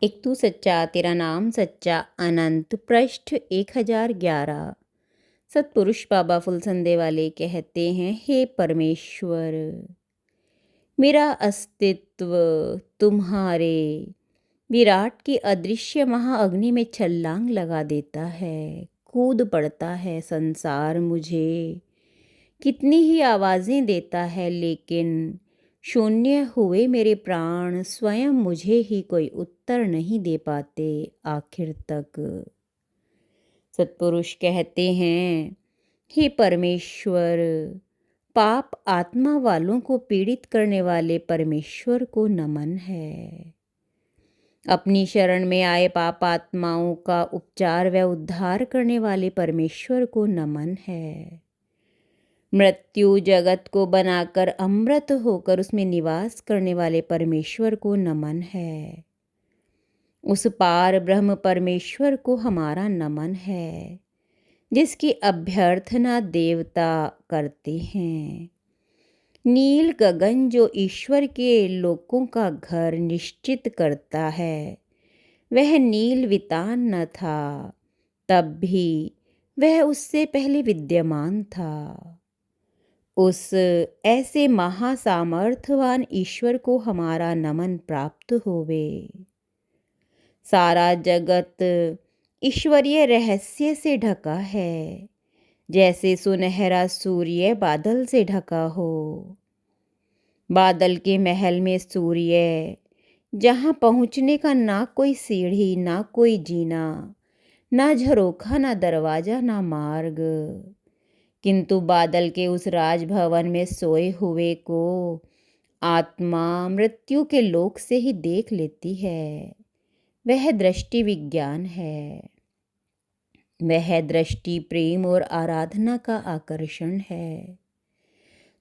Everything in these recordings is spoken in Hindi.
एक तू सच्चा तेरा नाम सच्चा अनंत पृष्ठ 1011। सतपुरुष बाबा फुलसंदे वाले कहते हैं, हे परमेश्वर, मेरा अस्तित्व तुम्हारे विराट की अदृश्य महाअग्नि में छलांग लगा देता है, कूद पड़ता है। संसार मुझे कितनी ही आवाज़ें देता है, लेकिन शून्य हुए मेरे प्राण स्वयं मुझे ही कोई उत्तर नहीं दे पाते आखिर तक। सतपुरुष कहते हैं, हे परमेश्वर, पाप आत्मा वालों को पीड़ित करने वाले परमेश्वर को नमन है। अपनी शरण में आए पाप आत्माओं का उपचार व उद्धार करने वाले परमेश्वर को नमन है। मृत्यु जगत को बनाकर अमृत होकर उसमें निवास करने वाले परमेश्वर को नमन है। उस पार ब्रह्म परमेश्वर को हमारा नमन है, जिसकी अभ्यर्थना देवता करते हैं। नील गगन जो ईश्वर के लोकों का घर निश्चित करता है, वह नील वितान न था, तब भी वह उससे पहले विद्यमान था। उस ऐसे महासामर्थ्यवान ईश्वर को हमारा नमन प्राप्त होवे। सारा जगत ईश्वरीय रहस्य से ढका है, जैसे सुनहरा सूर्य बादल से ढका हो। बादल के महल में सूर्य, जहाँ पहुँचने का ना कोई सीढ़ी, ना कोई जीना, ना झरोखा, ना दरवाजा, ना मार्ग, किंतु बादल के उस राजभवन में सोए हुए को आत्मा मृत्यु के लोक से ही देख लेती है। वह दृष्टि विज्ञान है। वह दृष्टि प्रेम और आराधना का आकर्षण है।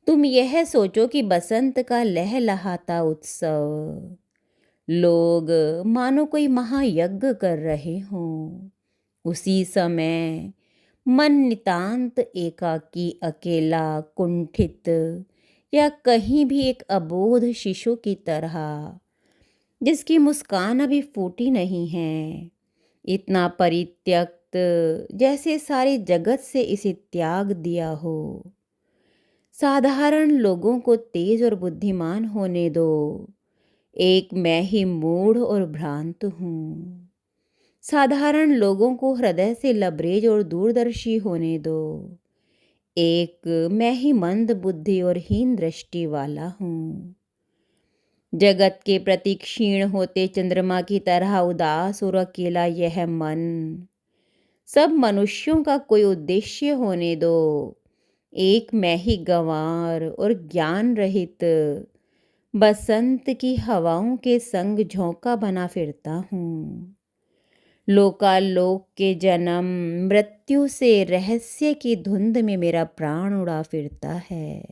तुम यह सोचो कि बसंत का लहलहाता उत्सव, लोग मानो कोई महायज्ञ कर रहे हों। उसी समय मन नितांत एकाकी, अकेला, कुंठित या कहीं भी एक अबोध शिशु की तरह, जिसकी मुस्कान अभी फूटी नहीं है, इतना परित्यक्त जैसे सारे जगत से इसे त्याग दिया हो। साधारण लोगों को तेज और बुद्धिमान होने दो, एक मैं ही मूढ़ और भ्रांत हूँ। साधारण लोगों को हृदय से लबरेज और दूरदर्शी होने दो, एक मैं ही मंद बुद्धि और हीन दृष्टि वाला हूँ। जगत के प्रति क्षीण होते चंद्रमा की तरह उदास और अकेला यह मन, सब मनुष्यों का कोई उद्देश्य होने दो, एक मैं ही गंवार और ज्ञान रहित बसंत की हवाओं के संग झोंका बना फिरता हूँ। लोकालोक के जन्म मृत्यु से रहस्य की धुंध में मेरा प्राण उड़ा फिरता है।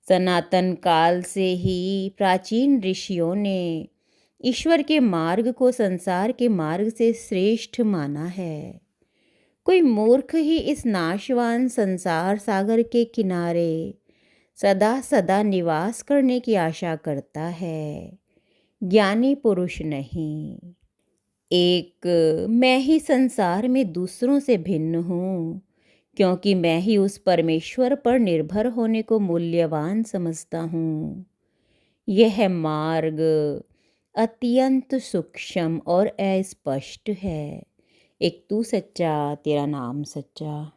सनातन काल से ही प्राचीन ऋषियों ने ईश्वर के मार्ग को संसार के मार्ग से श्रेष्ठ माना है। कोई मूर्ख ही इस नाशवान संसार सागर के किनारे सदा सदा निवास करने की आशा करता है, ज्ञानी पुरुष नहीं। एक मैं ही संसार में दूसरों से भिन्न हूँ, क्योंकि मैं ही उस परमेश्वर पर निर्भर होने को मूल्यवान समझता हूँ। यह मार्ग अत्यंत सूक्ष्म और अस्पष्ट है। एक तू सच्चा तेरा नाम सच्चा।